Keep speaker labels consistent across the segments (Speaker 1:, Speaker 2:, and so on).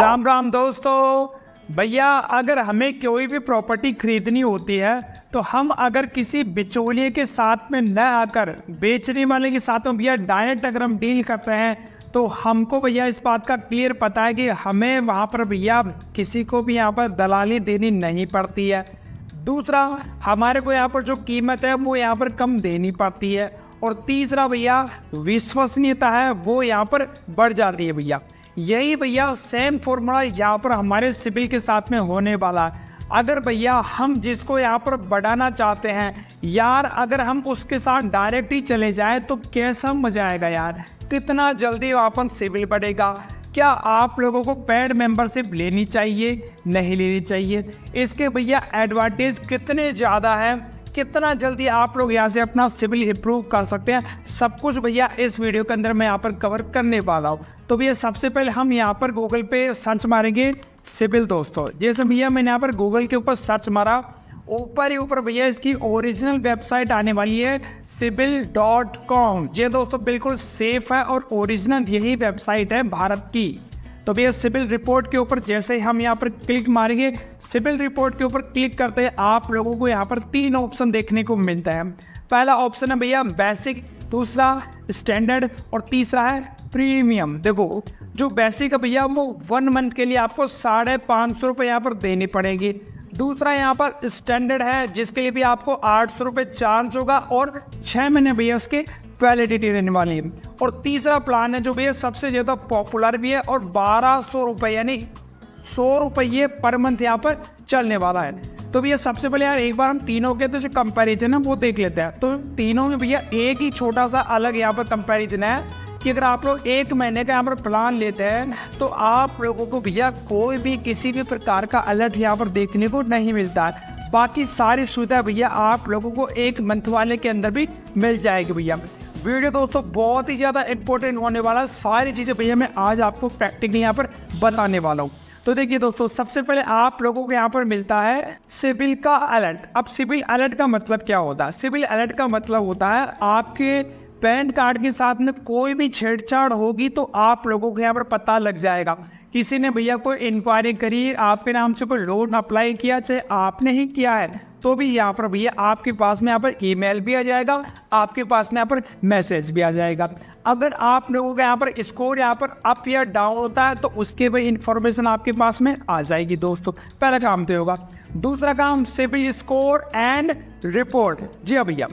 Speaker 1: राम राम दोस्तों। भैया अगर हमें कोई भी प्रॉपर्टी खरीदनी होती है तो हम अगर किसी बिचौलिए के साथ में न आकर बेचने वाले के साथ में भैया डायरेक्ट अगर हम डील करते हैं तो हमको भैया इस बात का क्लियर पता है कि हमें वहाँ पर भैया किसी को भी यहाँ पर दलाली देनी नहीं पड़ती है। दूसरा, हमारे को यहाँ पर जो कीमत है वो यहाँ पर कम देनी पड़ती है। और तीसरा भैया, विश्वसनीयता है वो यहाँ पर बढ़ जाती है। भैया यही भैया सेम फॉर्मूला यहाँ पर हमारे सिबिल के साथ में होने वाला है। अगर भैया हम जिसको यहाँ पर बढ़ाना चाहते हैं यार, अगर हम उसके साथ डायरेक्ट ही चले जाएं तो कैसा मजा आएगा यार, कितना जल्दी अपन सिबिल बढ़ेगा। क्या आप लोगों को पेड मेंबरशिप लेनी चाहिए, नहीं लेनी चाहिए? इसके भैया एडवांटेज कितने ज़्यादा है, कितना जल्दी आप लोग यहाँ से अपना सिबिल इंप्रूव कर सकते हैं, सब कुछ भैया इस वीडियो के अंदर मैं यहाँ पर कवर करने वाला हूँ। तो भैया सबसे पहले हम यहाँ पर गूगल पे सर्च मारेंगे सिबिल। दोस्तों जैसे भैया मैंने यहाँ पर गूगल के ऊपर सर्च मारा, ऊपर ही ऊपर भैया इसकी ओरिजिनल वेबसाइट आने वाली है sibil.com। ये दोस्तों बिल्कुल सेफ है और ओरिजिनल यही वेबसाइट है भारत की। तो भैया सिबिल रिपोर्ट के ऊपर जैसे ही हम यहाँ पर क्लिक मारेंगे, सिबिल रिपोर्ट के ऊपर क्लिक करते हैं आप लोगों को यहाँ पर 3 ऑप्शन देखने को मिलता है। पहला ऑप्शन है भैया बेसिक, दूसरा स्टैंडर्ड और तीसरा है प्रीमियम। देखो जो बेसिक है भैया वो 1 मंथ के लिए आपको 550 रुपये यहाँ पर देनी पड़ेगी। दूसरा यहाँ पर स्टैंडर्ड है जिसके लिए भी आपको 800 रुपये चार्ज होगा और 6 महीने भैया उसके वैलिडिटी रहने वाली है। और तीसरा प्लान है जो भैया सबसे ज़्यादा पॉपुलर भी है और 1200 रुपये यानी 100 रुपये पर मंथ यहाँ पर चलने वाला है। तो भैया सबसे पहले यार एक बार हम तीनों के तो जो कंपैरिजन है वो देख लेते हैं। तो तीनों में भैया एक ही छोटा सा अलग यहाँ पर कंपैरिजन है कि अगर आप लोग 1 महीने का यहाँ पर प्लान लेते हैं तो आप लोगों को भैया कोई भी किसी भी प्रकार का अलर्ट यहाँ पर देखने को नहीं मिलता है। बाकी सारी सुविधा भैया आप लोगों को 1 मंथ वाले के अंदर भी मिल जाएगी। भैया वीडियो दोस्तों बहुत ही ज़्यादा इंपॉर्टेंट होने वाला है, सारी चीज़ें भैया मैं आज आपको प्रैक्टिकली यहाँ पर बताने वाला हूँ। तो देखिए दोस्तों, सबसे पहले आप लोगों को यहाँ पर मिलता है सिबिल का अलर्ट। अब सिबिल अलर्ट का मतलब क्या होता है? सिबिल अलर्ट का मतलब होता है आपके पैन कार्ड के साथ में कोई भी छेड़छाड़ होगी तो आप लोगों को यहाँ पर पता लग जाएगा। किसी ने भैया कोई इंक्वायरी करी, आपके नाम से कोई लोन अप्लाई किया, चाहे आपने ही किया है, तो भी यहाँ पर भैया आपके पास में यहाँ पर ईमेल भी आ जाएगा, आपके पास में यहाँ पर मैसेज भी आ जाएगा। अगर आप लोगों का यहाँ पर स्कोर यहाँ पर अप या डाउन होता है तो उसके भी इंफॉर्मेशन आपके पास में आ जाएगी। दोस्तों पहला काम तो होगा। दूसरा काम सिबिल स्कोर एंड रिपोर्ट। जी हाँ भैया,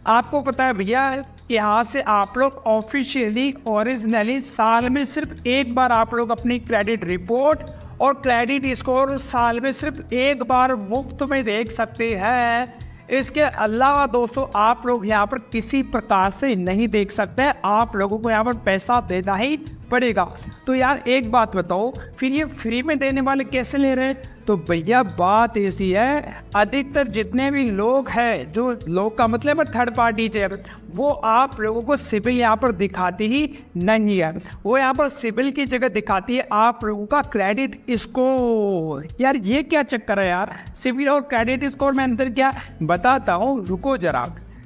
Speaker 1: आपको पता है भैया यहाँ से आप लोग ऑफिशियली ओरिजिनली साल में सिर्फ एक बार आप लोग अपनी क्रेडिट रिपोर्ट और क्रेडिट स्कोर साल में सिर्फ एक बार मुफ्त में देख सकते हैं। इसके अलावा दोस्तों आप लोग यहाँ पर किसी प्रकार से नहीं देख सकते हैं, आप लोगों को यहाँ पर पैसा देना ही पड़ेगा। तो यार एक बात बताओ, फिर ये फ्री में देने वाले कैसे ले रहे हैं? तो भैया बात ऐसी है, अधिकतर जितने भी लोग हैं, जो लोग का मतलब है थर्ड पार्टी है, वो आप लोगों को सिबिल यहाँ पर दिखाती ही नहीं है। वो यहाँ पर सिबिल की जगह दिखाती है आप लोगों का क्रेडिट स्कोर। यार ये क्या चक्कर है यार, सिबिल और क्रेडिट स्कोर में अंतर क्या बताता हूँ, रुको जरा।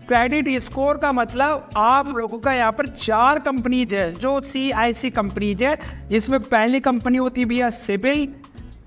Speaker 1: क्रेडिट स्कोर का मतलब आप लोगों का यहाँ पर 4 कंपनीज है जो CIC कंपनीज है, जिसमें पहली कंपनी होती है भैया सिबिल,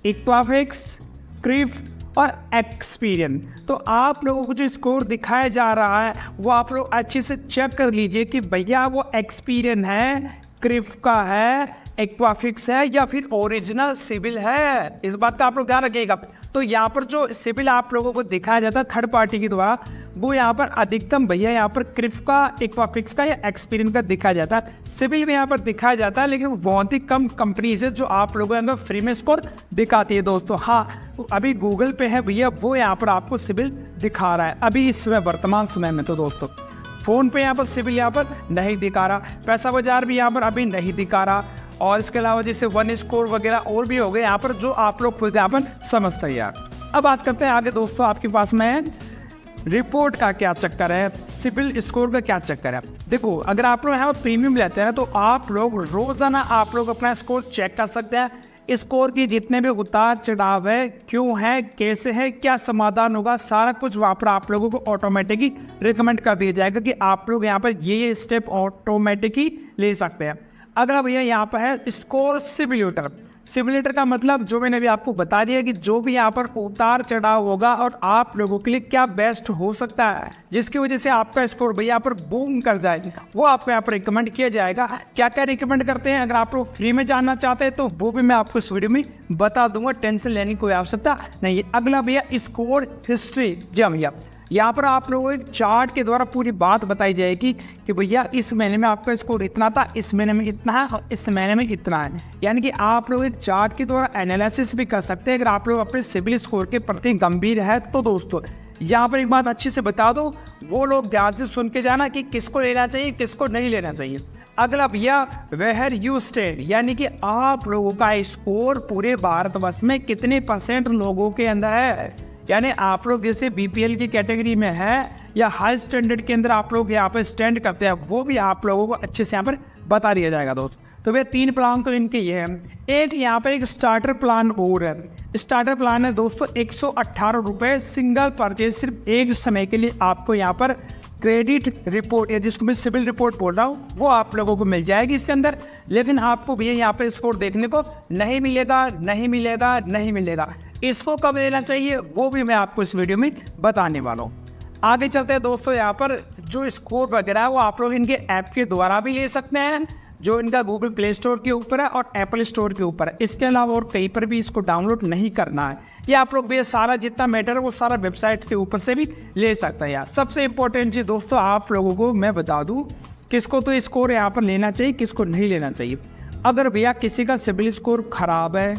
Speaker 1: इक्वाफिक्स, क्रिफ और एक्सपीरियन। तो आप लोगों को जो स्कोर दिखाया जा रहा है वो आप लोग अच्छे से चेक कर लीजिए कि भैया वो एक्सपीरियन है, क्रिफ का है, इक्वाफिक्स है या फिर ओरिजिनल सिबिल है। इस बात का आप लोग ध्यान रखिएगा। तो यहाँ पर जो सिबिल आप लोगों को दिखाया जाता है थर्ड पार्टी के द्वारा, वो यहाँ पर अधिकतम भैया यहाँ पर क्रिफ का, इक्वाफिक्स का या एक्सपीरियन का दिखाया जाता है। सिबिल भी यहाँ पर दिखाया जाता है, लेकिन बहुत ही कम कंपनीज है जो आप लोगों को फ्री में स्कोर दिखाती है। दोस्तों हाँ, अभी गूगल पे है भैया वो यहाँ पर आपको सिबिल दिखा रहा है अभी इस समय वर्तमान समय में। तो दोस्तों फ़ोन पे यहाँ पर सिबिल यहाँ पर नहीं दिखा रहा, पैसा बाजार भी यहाँ पर अभी नहीं दिखा रहा, और इसके अलावा जैसे 1 स्कोर वगैरह और भी हो गए यहाँ पर जो आप लोग खुद यहाँ पर समझते हैं यार। अब बात करते हैं आगे दोस्तों, आपके पास में रिपोर्ट का क्या चक्कर है, सिबिल स्कोर का क्या चक्कर है। देखो अगर आप लोग यहाँ पर प्रीमियम लेते हैं तो आप लोग रोज़ाना आप लोग अपना स्कोर चेक कर सकते हैं। स्कोर की जितने भी उतार चढ़ाव है, क्यों है, कैसे है, क्या समाधान होगा, सारा कुछ वहाँ पर आप लोगों को ऑटोमेटिकली रिकमेंड कर दिया जाएगा कि आप लोग यहाँ पर ये स्टेप ऑटोमेटिकली ले सकते हैं। अगला भैया यहाँ पर है स्कोर सिम्युलेटर। सिमुलेटर का मतलब जो मैंने अभी आपको बता दिया कि जो भी यहाँ पर उतार चढ़ाव होगा और आप लोगों के लिए क्या बेस्ट हो सकता है जिसकी वजह से आपका स्कोर भैया यहाँ पर बूम कर जाए, वो आपको यहाँ पर रिकमेंड किया जाएगा। क्या क्या रिकमेंड करते हैं, अगर आप लोग फ्री में जानना चाहते हैं तो वो भी मैं आपको इस वीडियो में बता दूंगा, टेंशन लेने की कोई आवश्यकता नहीं है। अगला भैया स्कोर हिस्ट्री। जी हाँ भैया, यहाँ पर आप लोगों को एक चार्ट के द्वारा पूरी बात बताई जाएगी कि भैया इस महीने में आपका स्कोर इतना था, इस महीने में इतना है और इस महीने में इतना है। यानी कि आप लोग एक चार्ट के द्वारा एनालिसिस भी कर सकते हैं अगर आप लोग अपने सिविल स्कोर के प्रति गंभीर है तो। दोस्तों यहाँ पर एक बात अच्छी से बता दो, वो लोग ध्यान से सुन के जाना कि किसको लेना चाहिए किसको नहीं लेना चाहिए। अगला भैया वेयर यू स्टैंड, यानी कि आप लोगों का स्कोर पूरे भारतवर्ष में कितने % लोगों के अंदर है। यानी आप लोग जैसे बीपीएल की कैटेगरी में है या हाई स्टैंडर्ड के अंदर आप लोग यहाँ पर स्टैंड करते हैं, वो भी आप लोगों को अच्छे से यहाँ पर बता दिया जाएगा दोस्त। तो भैया 3 प्लान तो इनके ये हैं। एक यहाँ पर एक स्टार्टर प्लान और है। स्टार्टर प्लान है दोस्तों 118 रुपये सिंगल परचेज, सिर्फ एक समय के लिए आपको यहाँ पर क्रेडिट रिपोर्ट या जिसको मैं सिविल रिपोर्ट बोल रहा हूँ वो आप लोगों को मिल जाएगी इसके अंदर। लेकिन आपको भैया यहाँ पर स्कोर देखने को नहीं मिलेगा, नहीं मिलेगा, नहीं मिलेगा। इसको कब लेना चाहिए वो भी मैं आपको इस वीडियो में बताने वाला हूँ। आगे चलते हैं दोस्तों, यहाँ पर जो स्कोर वगैरह है वो आप लोग इनके ऐप के द्वारा भी ले सकते हैं, जो इनका गूगल प्ले स्टोर के ऊपर है और एप्पल स्टोर के ऊपर है। इसके अलावा और कहीं पर भी इसको डाउनलोड नहीं करना है। ये आप लोग भी सारा जितना मैटर है वो सारा वेबसाइट के ऊपर से भी ले सकते हैं। यार सबसे इंपॉर्टेंट चीज़ दोस्तों आप लोगों को मैं बता दूँ किसको तो स्कोर यहाँ पर लेना चाहिए किसको नहीं लेना चाहिए। अगर भैया किसी का सिविल स्कोर खराब है,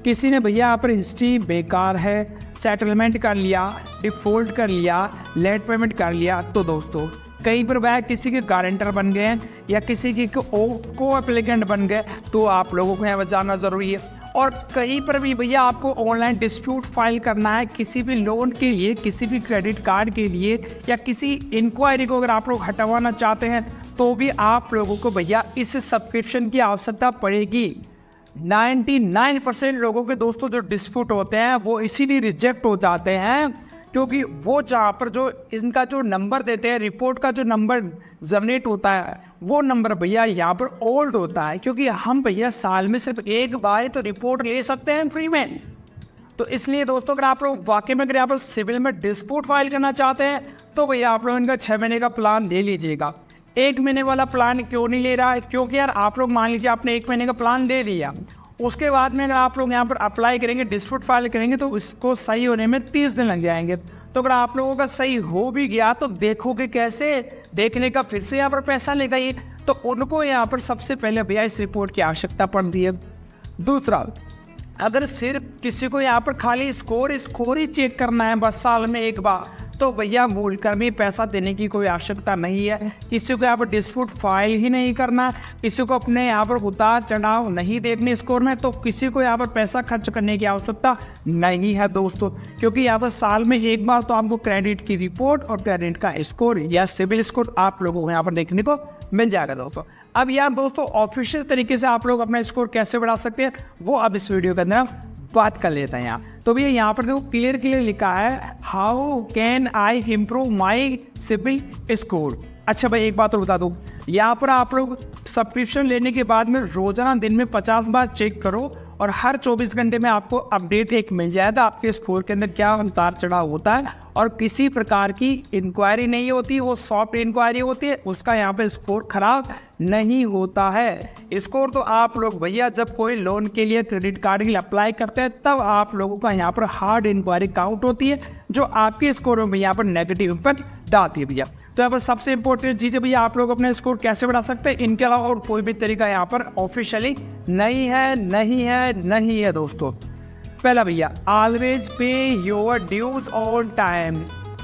Speaker 1: किसी ने भैया यहाँ पर हिस्ट्री बेकार है, सेटलमेंट कर लिया, डिफ़ॉल्ट कर लिया, लेट पेमेंट कर लिया, तो दोस्तों कहीं पर वह किसी के गारंटर बन गए या किसी की को एप्लीकेंट बन गए तो आप लोगों को यहाँ पर जाना ज़रूरी है। और कहीं पर भी भैया आपको ऑनलाइन डिस्प्यूट फाइल करना है किसी भी लोन के लिए, किसी भी क्रेडिट कार्ड के लिए या किसी इंक्वायरी को अगर आप लोग हटवाना चाहते हैं तो भी आप लोगों को भैया इस सब्सक्रिप्शन की आवश्यकता पड़ेगी। 99% लोगों के दोस्तों जो डिस्प्यूट होते हैं वो इसीलिए रिजेक्ट हो जाते हैं क्योंकि वो जहाँ पर जो इनका जो नंबर देते हैं, रिपोर्ट का जो नंबर जनरेट होता है वो नंबर भैया यहाँ पर ओल्ड होता है। क्योंकि हम भैया साल में सिर्फ एक बार तो रिपोर्ट ले सकते हैं फ्री में। तो इसलिए दोस्तों अगर आप लोग वाकई में अगर यहाँ पर सिविल में डिस्प्यूट फाइल करना चाहते हैं तो भैया आप लोग इनका 6 महीने का प्लान ले लीजिएगा। 1 महीने वाला प्लान क्यों नहीं ले रहा है, क्योंकि यार आप लोग मान लीजिए आपने 1 महीने का प्लान ले लिया, उसके बाद में अगर आप लोग यहाँ पर अप्लाई करेंगे डिस्प्यूट फाइल करेंगे तो इसको सही होने में 30 दिन लग जाएंगे। तो अगर आप लोगों का सही हो भी गया तो देखोगे कैसे, देखने का फिर से यहाँ पर पैसा लेगा ये। तो उनको यहाँ पर सबसे पहले भैया इस रिपोर्ट की आवश्यकता पड़ती है। दूसरा, अगर सिर्फ किसी को यहाँ पर खाली स्कोर ही चेक करना है बस साल में एक बार तो भैया मूल कर में पैसा देने की कोई आवश्यकता नहीं है। किसी को यहाँ पर डिस्प्यूट फाइल ही नहीं करना, किसी को अपने यहाँ पर उतार चढ़ाव नहीं देखने स्कोर में, तो किसी को यहाँ पर पैसा खर्च करने की आवश्यकता नहीं है दोस्तों। क्योंकि यहाँ पर साल में एक बार तो आपको क्रेडिट की रिपोर्ट और क्रेडिट का स्कोर या सिविल स्कोर आप लोगों को यहाँ पर देखने को मिल जाएगा दोस्तों। अब यार दोस्तों ऑफिशियल तरीके से आप लोग अपना स्कोर कैसे बढ़ा सकते हैं वो अब इस वीडियो के अंदर बात कर लेते हैं। तो भैया यहाँ पर देखो क्लियर लिखा है how can I improve my CIBIL score. अच्छा भाई एक बात और बता दूँ, यहाँ पर आप लोग सब्सक्रिप्शन लेने के बाद में रोजाना दिन में 50 बार चेक करो और हर 24 घंटे में आपको अपडेट एक मिल जाएगा आपके स्कोर के अंदर क्या उतार चढ़ाव होता है। और किसी प्रकार की इंक्वायरी नहीं होती, वो सॉफ्ट इंक्वायरी होती है, उसका यहाँ पे स्कोर खराब नहीं होता है। स्कोर तो आप लोग भैया जब कोई लोन के लिए क्रेडिट कार्ड के लिए अप्लाई करते हैं तब आप लोगों का यहाँ पर हार्ड इंक्वायरी काउंट होती है जो आपके स्कोर में यहाँ पर नेगेटिव इम्पैक्ट डालती है भैया। तो यहाँ पर सबसे इंपॉर्टेंट चीज़ है भैया आप लोग अपना स्कोर कैसे बढ़ा सकते हैं, इनके अलावा और कोई भी तरीका यहाँ पर ऑफिशियली नहीं है दोस्तों। पहला भैया ऑलवेज पे योर ड्यूज ऑन टाइम,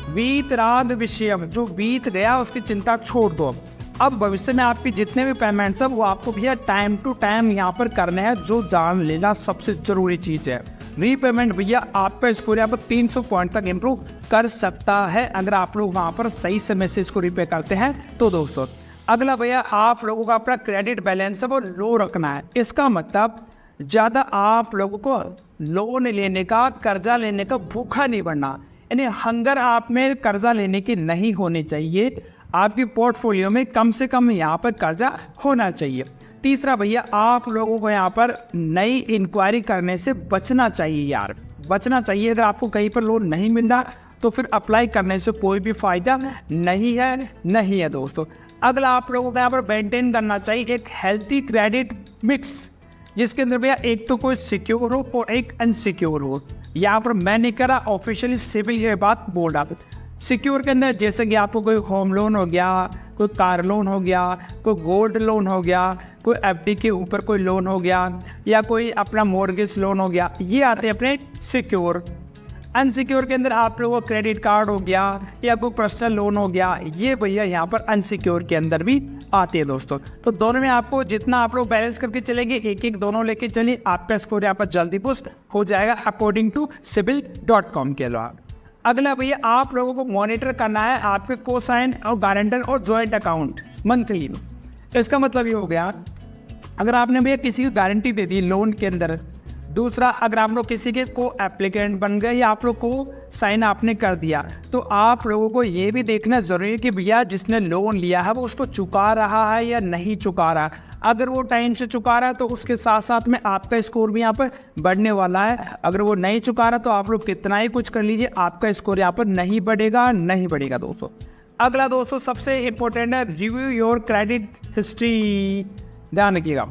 Speaker 1: वीतराग विषयम, जो बीत गया उसकी चिंता छोड़ दो। अब भविष्य में आपकी जितने भी पेमेंट्स हैं वो आपको भैया टाइम टू टाइम यहाँ पर करने हैं, जो जान लेना सबसे जरूरी चीज़ है। रीपेमेंट भैया आपका स्कोर यहाँ पर 300 पॉइंट तक इम्प्रूव कर सकता है अगर आप लोग वहाँ पर सही समय से इसको रीपे करते हैं तो दोस्तों। अगला भैया आप लोगों का अपना क्रेडिट बैलेंस है वो लो रखना है। इसका मतलब ज़्यादा आप लोगों को लोन लेने का, कर्जा लेने का भूखा नहीं बनना, यानी हंगर आप में कर्जा लेने की नहीं होनी चाहिए। आपकी पोर्टफोलियो में कम से कम यहाँ पर कर्जा होना चाहिए। तीसरा भैया, आप लोगों को यहाँ पर नई इंक्वायरी करने से बचना चाहिए यार, बचना चाहिए। अगर आपको कहीं पर लोन नहीं मिल रहा तो फिर अप्लाई करने से कोई भी फ़ायदा नहीं है दोस्तों। अगला आप लोगों को यहाँ पर मेंटेन करना चाहिए एक हेल्थी क्रेडिट मिक्स, जिसके अंदर भैया एक तो कोई सिक्योर हो और एक अनसिक्योर हो। यहाँ पर मैं नहीं करा, ऑफिशियली सिविल ये बात बोल रहा। सिक्योर के अंदर जैसे कि आपको कोई होम लोन हो गया, कोई कार लोन हो गया, कोई गोल्ड लोन हो गया, कोई एफडी के ऊपर कोई लोन हो गया, या कोई अपना मॉर्गेज लोन हो गया, ये आते हैं अपने सिक्योर। अनसिक्योर के अंदर आप लोगों को क्रेडिट कार्ड हो गया या कोई पर्सनल लोन हो गया, ये भैया यहाँ पर अनसिक्योर के अंदर भी आते हैं दोस्तों। तो दोनों में आपको जितना आप लोग बैलेंस करके चलेंगे, एक एक दोनों लेके चलिए, आपका स्कोर यहाँ पर जल्दी पुस्ट हो जाएगा अकॉर्डिंग टू CIBIL.com के अलावा। अगला भैया, आप लोगों को मॉनिटर करना है आपके कोसाइन और गारंटर और जॉइंट अकाउंट मंथली। इसका मतलब ये हो गया, अगर आपने भैया किसी की गारंटी दे दी लोन के अंदर, दूसरा अगर आप लोग किसी के को एप्लीकेंट बन गए या आप लोग को साइन आपने कर दिया, तो आप लोगों को ये भी देखना ज़रूरी है कि भैया जिसने लोन लिया है वो उसको चुका रहा है या नहीं चुका रहा। अगर वो टाइम से चुका रहा है तो उसके साथ साथ में आपका स्कोर भी यहाँ पर बढ़ने वाला है। अगर वो नहीं चुका रहा तो आप लोग कितना ही कुछ कर लीजिए, आपका स्कोर यहाँ पर नहीं बढ़ेगा दोस्तों। अगला दोस्तों सबसे इम्पोर्टेंट है रिव्यू योर क्रेडिट हिस्ट्री। ध्यान रखिएगा,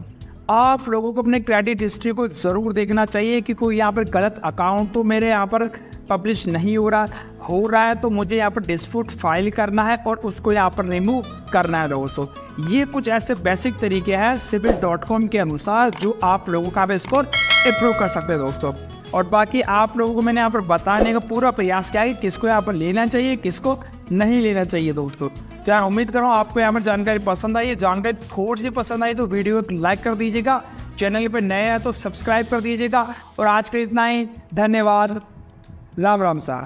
Speaker 1: आप लोगों को अपने क्रेडिट हिस्ट्री को ज़रूर देखना चाहिए कि कोई यहाँ पर गलत अकाउंट तो मेरे यहाँ पर पब्लिश नहीं हो रहा है तो मुझे यहाँ पर डिस्प्यूट फाइल करना है और उसको यहाँ पर रिमूव करना है दोस्तों। ये कुछ ऐसे बेसिक तरीके हैं CIBIL.com के अनुसार जो आप लोगों का स्कोर अप्रूव कर सकते हैं दोस्तों। और बाकी आप लोगों को मैंने यहाँ पर बताने का पूरा प्रयास किया है कि किसको यहाँ पर लेना चाहिए, किसको नहीं लेना चाहिए दोस्तों। तो यार उम्मीद कर रहा हूँ आपको यहाँ पर जानकारी पसंद आई है। जानकारी थोड़ी सी पसंद आई तो वीडियो को लाइक कर दीजिएगा, चैनल पे नए हैं तो सब्सक्राइब कर दीजिएगा। और आज के इतना ही, धन्यवाद, राम राम सा।